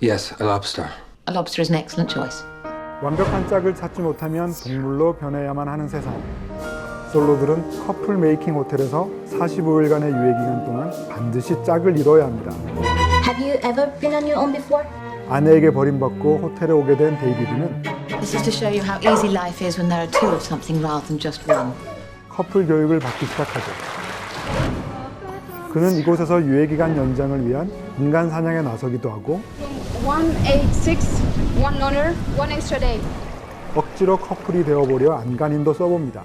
Yes, a lobster. A lobster is an excellent choice. 완벽한 짝을 찾지 못하면 동물로 변해야만 하는 세상. 솔로들은 커플 메이킹 호텔에서 45일간의 유예 기간 동안 반드시 짝을 이뤄야 합니다. Have you ever been on your own before? 아내에게 버림받고 호텔에 오게 된 데이비드는 This is to show you how easy life is when there are two of something rather than just one. 커플 교육을 받기 시작하죠. 그는 이곳에서 유예 기간 연장을 위한 인간 사냥에 나서기도 하고 186, one loner, one extra day. 억지로 커플이 되어보려 안간힘도 써봅니다.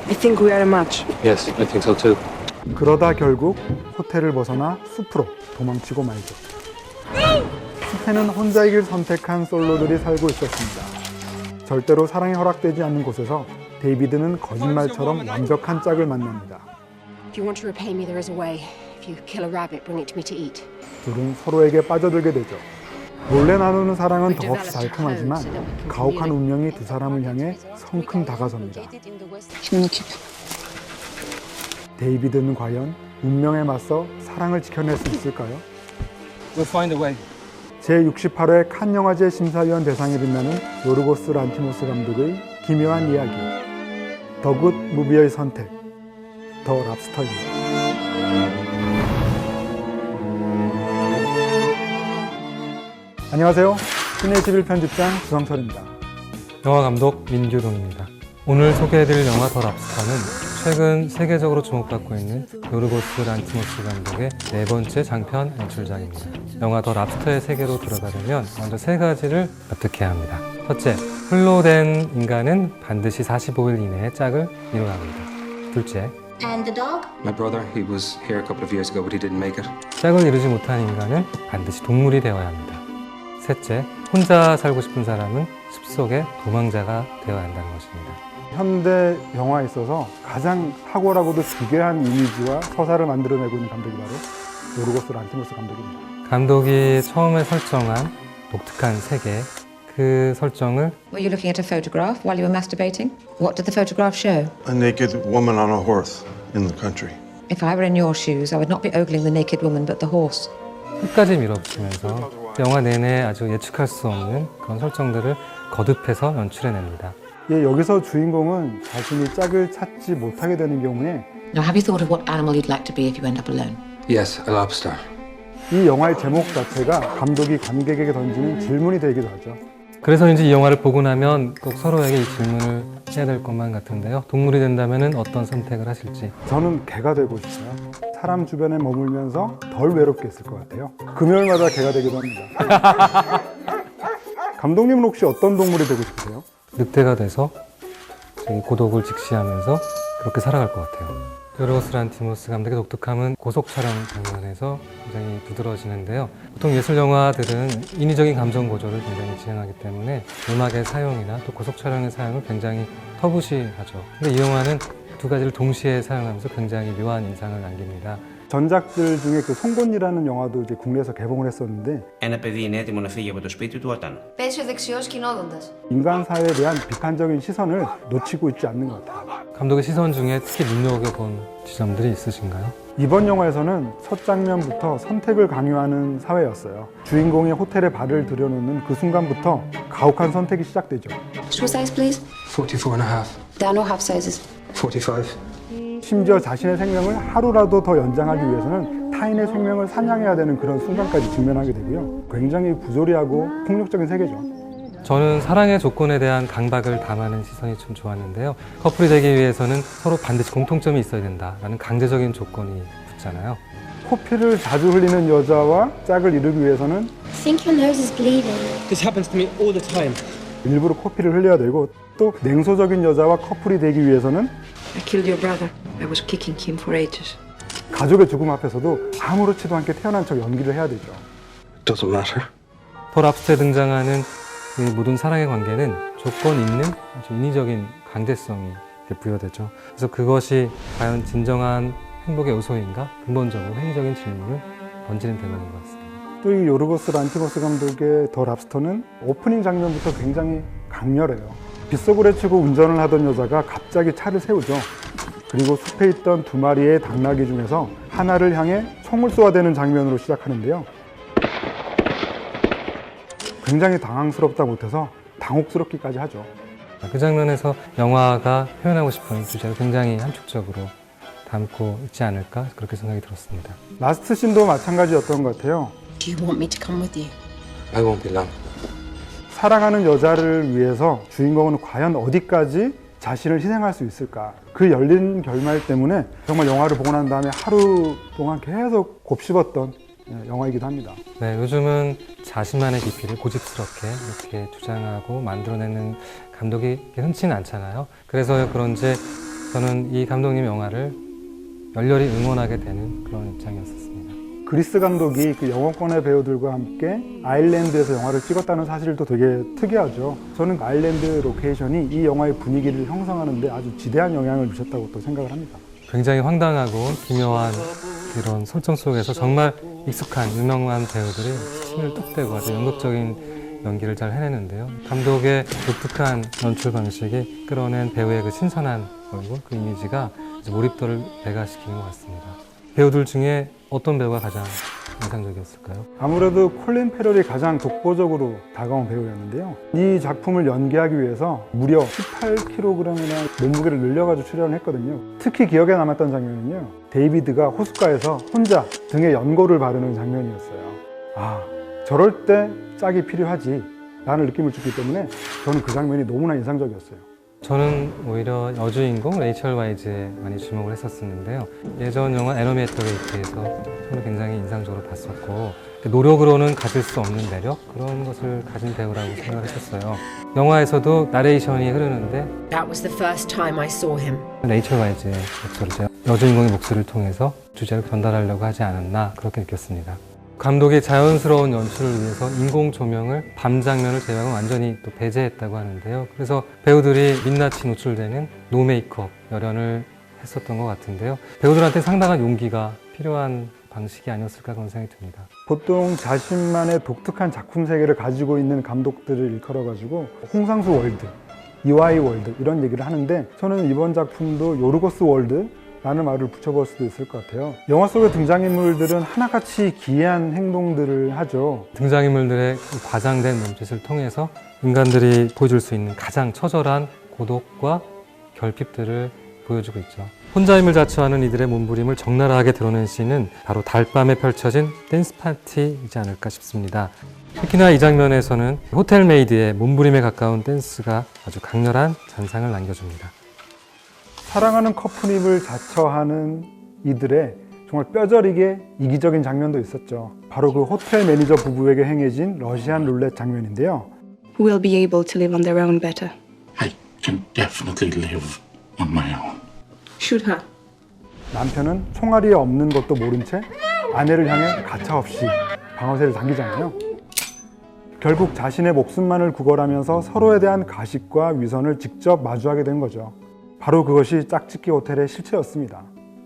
I think we are a match. Yes, I think so too. 그러다 결국 호텔을 벗어나 숲으로 도망치고 말죠. 숲에는 혼자이길 선택한 솔로들이 살고 있었습니다. 절대로 사랑이 허락되지 않는 곳에서 데이비드는 거짓말처럼 완벽한 짝을 만납니다. If you want to repay me, there is a way. If you kill a rabbit, bring it to me to eat. 둘은 서로에게 빠져들게 되죠. 몰래 나누는 사랑은 더없이 잘 통하지만 가혹한 운명이 두 사람을 향해 성큼 다가섭니다. 데이비드는 과연 운명에 맞서 사랑을 지켜낼 수 있을까요? We'll find a way. 제68회 칸 영화제 심사위원 대상에 빛나는 요르고스 란티모스 감독의 기묘한 이야기, 더 굿 무비의 선택, 더 랍스터입니다. 안녕하세요. 신의 11 편집장 주성철입니다. 영화 감독 민규동입니다. 오늘 소개해드릴 영화 더 랍스터는 최근 세계적으로 주목받고 있는 요르고스 란티모스 감독의 네 번째 장편 연출작입니다. 영화 더 랍스터의 세계로 들어가려면 먼저 세 가지를 납득해야 합니다. 첫째, 홀로 된 인간은 반드시 45일 이내에 짝을 이뤄야 합니다. 둘째, And the dog? My brother, he was here a couple of years ago, but he didn't make it. 짝을 이루지 못한 인간은 반드시 동물이 되어야 합니다. 셋째, 혼자 살고 싶은 사람은 숲속의 도망자가 되어야 한다는 것입니다. 현대 영화에 있어서 가장 탁월하고도 기괴한 이미지와 서사를 만들어내고 있는 감독이 바로 요르고스 란티모스 감독입니다. 감독이 처음에 설정한 독특한 세계, 그 설정을 Were you looking at a photograph while you were masturbating? What did the photograph show? A naked woman on a horse in the country. If I were in your shoes, I would not be ogling the naked woman but the horse. 끝까지 밀어붙이면서 영화 내내 아주 예측할 수 없는 그런 설정들을 거듭해서 연출해냅니다. 예, 여기서 주인공은 자신이 짝을 찾지 못하게 되는 경우에 Now, have you thought of what animal you'd like to be if you end up alone? Yes, a lobster. 이 영화의 제목 자체가 감독이 관객에게 던지는 질문이 되기도 하죠. 그래서인지 이 영화를 보고 나면 꼭 서로에게 이 질문을 해야 될 것만 같은데요. 동물이 된다면 어떤 선택을 하실지. 저는 개가 되고 싶어요. 사람 주변에 머물면서 덜 외롭게 있을 것 같아요. 금요일마다 개가 되기도 합니다. 감독님은 혹시 어떤 동물이 되고 싶으세요? 늑대가 돼서 저희 고독을 직시하면서 그렇게 살아갈 것 같아요. 요르고스 란티모스 감독의 독특함은 고속 촬영 장면에서 굉장히 두드러지는데요. 보통 예술 영화들은 인위적인 감정 고조를 굉장히 진행하기 때문에 음악의 사용이나 또 고속 촬영의 사용을 굉장히 터부시하죠. 근데 이 영화는 두 가지를 동시에 사용하면서 굉장히 묘한 인상을 남깁니다. 전작들 중에 그 송곳니라는 영화도 이제 국내에서 개봉을 했었는데 Ένα παιδί είναι έτοιμο να φύγει από το σπίτι του όταν. Πέσει ο δεξιός κινόδοντας. 인간 사회에 대한 비판적인 시선을 놓치고 있지 않는 것 같아요. 감독의 시선 중에 특히 눈여겨본 지점들이 있으신가요? 이번 영화에서는 첫 장면부터 선택을 강요하는 사회였어요. 주인공이 호텔에 발을 들여놓는 그 순간부터 가혹한 선택이 시작되죠. Shoe size, please. 44 and a half. Down or half sizes. 45. 심지어 자신의 생명을 하루라도 더 연장하기 위해서는 타인의 생명을 사냥해야 되는 그런 순간까지 직면하게 되고요. 굉장히 부조리하고 폭력적인 세계죠. 저는 사랑의 조건에 대한 강박을 담아낸 시선이 좀 좋았는데요. 커플이 되기 위해서는 서로 반드시 공통점이 있어야 된다라는 강제적인 조건이 붙잖아요. 코피를 자주 흘리는 여자와 짝을 이루기 위해서는 I think your nose is bleeding. This happens to me all the time. 일부러 코피를 흘려야 되고, 또 냉소적인 여자와 커플이 되기 위해서는 I killed your brother. I was kicking him for ages. 가족의 죽음 앞에서도 아무렇지도 않게 태어난 척 연기를 해야 되죠. Doesn't matter. 더 랍스터에 등장하는 그 모든 사랑의 관계는 조건 있는 아주 인위적인 강제성이 부여되죠. 그래서 그것이 과연 진정한 행복의 요소인가? 근본적으로 회의적인 질문을 던지는 대목인 것 같습니다. 또 이 요르고스 란티모스 감독의 더 랍스터는 오프닝 장면부터 굉장히 강렬해요. 빗속을 헤치고 운전을 하던 여자가 갑자기 차를 세우죠. 그리고 숲에 있던 두 마리의 당나귀 중에서 하나를 향해 총을 쏘아대는 장면으로 시작하는데요. 굉장히 당황스럽다 못해서 당혹스럽기까지 하죠. 그 장면에서 영화가 표현하고 싶은 주제를 굉장히 함축적으로 담고 있지 않을까 그렇게 생각이 들었습니다. 라스트 씬도 마찬가지였던 것 같아요. Do you want me to come with you? I won't be long. 사랑하는 여자를 위해서 주인공은 과연 어디까지 자신을 희생할 수 있을까? 그 열린 결말 때문에 정말 영화를 보고 난 다음에 하루 동안 계속 곱씹었던 영화이기도 합니다. 네, 요즘은 자신만의 깊이를 고집스럽게 이렇게 주장하고 만들어내는 감독이 흔치는 않잖아요. 그래서 그런지 저는 이 감독님 영화를 열렬히 응원하게 되는 그런 입장이었습니다. 그리스 감독이 그 영어권의 배우들과 함께 아일랜드에서 영화를 찍었다는 사실도 되게 특이하죠. 저는 아일랜드 로케이션이 이 영화의 분위기를 형성하는 데 아주 지대한 영향을 미쳤다고 또 생각을 합니다. 굉장히 황당하고 기묘한 이런 설정 속에서 정말 익숙한 유명한 배우들이 힘을 뚝 떼고 아주 연극적인 연기를 잘 해내는데요. 감독의 독특한 연출 방식이 끌어낸 배우의 그 신선한 얼굴, 그 이미지가 몰입도를 배가시키는 것 같습니다. 배우들 중에 어떤 배우가 가장 인상적이었을까요? 아무래도 콜린 페럴이 가장 독보적으로 다가온 배우였는데요. 이 작품을 연기하기 위해서 무려 18kg이나 몸무게를 늘려가지고 출연을 했거든요. 특히 기억에 남았던 장면은요, 데이비드가 호숫가에서 혼자 등에 연고를 바르는 장면이었어요. 아, 저럴 때 짝이 필요하지 라는 느낌을 주기 때문에 저는 그 장면이 너무나 인상적이었어요. 저는 오히려 여주인공 레이첼 와이즈에 많이 주목을 했었는데요. 예전 영화 에너미 앳 더 게이트에서 저는 굉장히 인상적으로 봤었고, 노력으로는 가질 수 없는 매력, 그런 것을 가진 배우라고 생각을 했었어요. 영화에서도 나레이션이 흐르는데 That was the first time I saw him. 레이첼 와이즈의 목소리죠. 여주인공의 목소리를 통해서 주제를 전달하려고 하지 않았나 그렇게 느꼈습니다. 감독의 자연스러운 연출을 위해서 인공 조명을 밤 장면을 제외하고 완전히 또 배제했다고 하는데요. 그래서 배우들이 민낯이 노출되는 노 메이크업 열연을 했었던 것 같은데요. 배우들한테 상당한 용기가 필요한 방식이 아니었을까 그런 생각이 듭니다. 보통 자신만의 독특한 작품 세계를 가지고 있는 감독들을 일컬어가지고 홍상수 월드, 이와이 월드 이런 얘기를 하는데, 저는 이번 작품도 요르고스 월드 라는 말을 붙여볼 수도 있을 것 같아요. 영화 속의 등장인물들은 하나같이 기이한 행동들을 하죠. 등장인물들의 과장된 몸짓을 통해서 인간들이 보여줄 수 있는 가장 처절한 고독과 결핍들을 보여주고 있죠. 혼자임을 자처하는 이들의 몸부림을 적나라하게 드러낸 씬은 바로 달밤에 펼쳐진 댄스 파티이지 않을까 싶습니다. 특히나 이 장면에서는 호텔 메이드의 몸부림에 가까운 댄스가 아주 강렬한 잔상을 남겨줍니다. 사랑하는 커플임을 자처하는 이들의 정말 뼈저리게 이기적인 장면도 있었죠. 바로 그 호텔 매니저 부부에게 행해진 러시안 룰렛 장면인데요. Who will be able to live on their own better? I can definitely live on my own. Shoot her. 남편은 총알이 없는 것도 모른 채 아내를 향해 가차없이 방아쇠를 당기잖아요. 결국 자신의 목숨만을 구걸하면서 서로에 대한 가식과 위선을 직접 마주하게 된 거죠. 바로 그것이 짝짓기 호텔의 실체였습니다.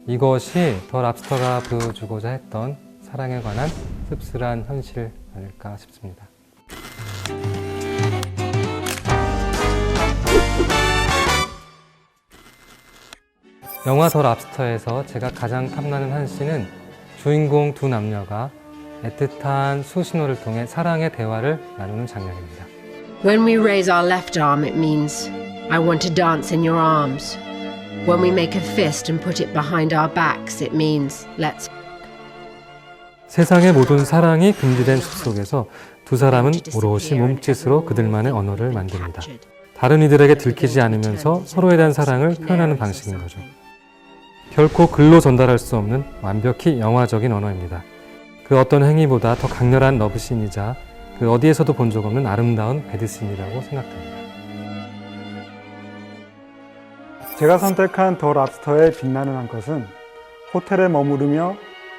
이것이 더 랍스터가 보여주고자 했던 사랑에 관한 씁쓸한 현실 아닐까 싶습니다. 영화 더 랍스터에서 제가 가장 탐나는 한 씬은 주인공 두 남녀가 애틋한 수신호를 통해 사랑의 대화를 나누는 장면입니다. When we raise our left arm, it means I want to dance in your arms. When we make a fist and put it behind our backs, it means let's. 세상의 모든 사랑이 금지된 숲속에서 두 사람은 오롯이 몸짓으로 그들만의 언어를 만듭니다. 다른 이들에게 들키지 않으면서 서로에 대한 사랑을 표현하는 방식인 거죠. 결코 글로 전달할 수 없는 완벽히 영화적인 언어입니다. 그 어떤 행위보다 더 강렬한 러브씬이자 그 어디에서도 본 적 없는 아름다운 배드씬이라고 생각됩니다. 제가 선택한 더 랍스터의 빛나는 한 컷은 호텔에 머무르며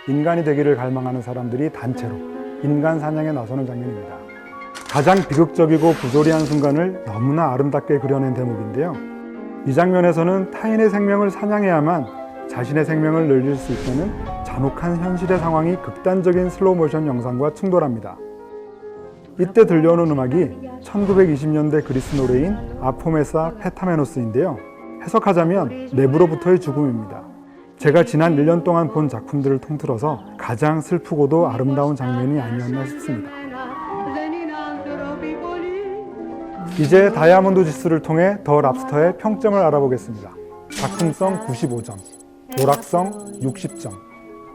인간이 되기를 갈망하는 사람들이 단체로 인간 사냥에 나서는 장면입니다. 가장 비극적이고 부조리한 순간을 너무나 아름답게 그려낸 대목인데요. 이 장면에서는 타인의 생명을 사냥해야만 자신의 생명을 늘릴 수 있다는 잔혹한 현실의 상황이 극단적인 슬로우 모션 영상과 충돌합니다. 이때 들려오는 음악이 1920년대 그리스 노래인 아포메사 페타메노스인데요. 해석하자면 랩으로부터의 죽음입니다. 제가 지난 1년 동안 본 작품들을 통틀어서 가장 슬프고도 아름다운 장면이 아니었나 싶습니다. 이제 다이아몬드 지수를 통해 더 랍스터의 평점을 알아보겠습니다. 작품성 95점, 오락성 60점,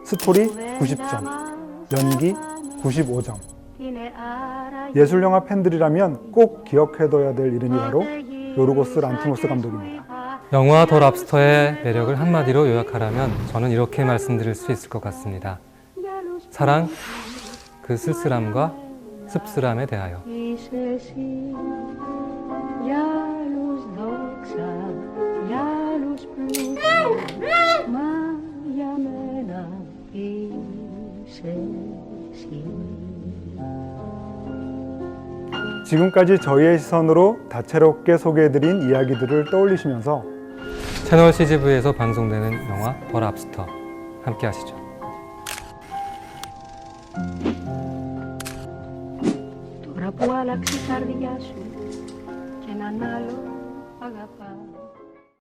스토리 90점, 연기 95점. 예술영화 팬들이라면 꼭 기억해둬야 될 이름이 바로 요르고스 란티모스 감독입니다. 영화 더 랍스터의 매력을 한마디로 요약하라면 저는 이렇게 말씀드릴 수 있을 것 같습니다. 사랑, 그 쓸쓸함과 씁쓸함에 대하여. 지금까지 저희의 시선으로 다채롭게 소개해드린 이야기들을 떠올리시면서 채널 CGV에서 방송되는 영화 더 랍스터 함께 하시죠. Τώρα που άλλαξε η καρδιά σου και έναν άλλο αγαπά.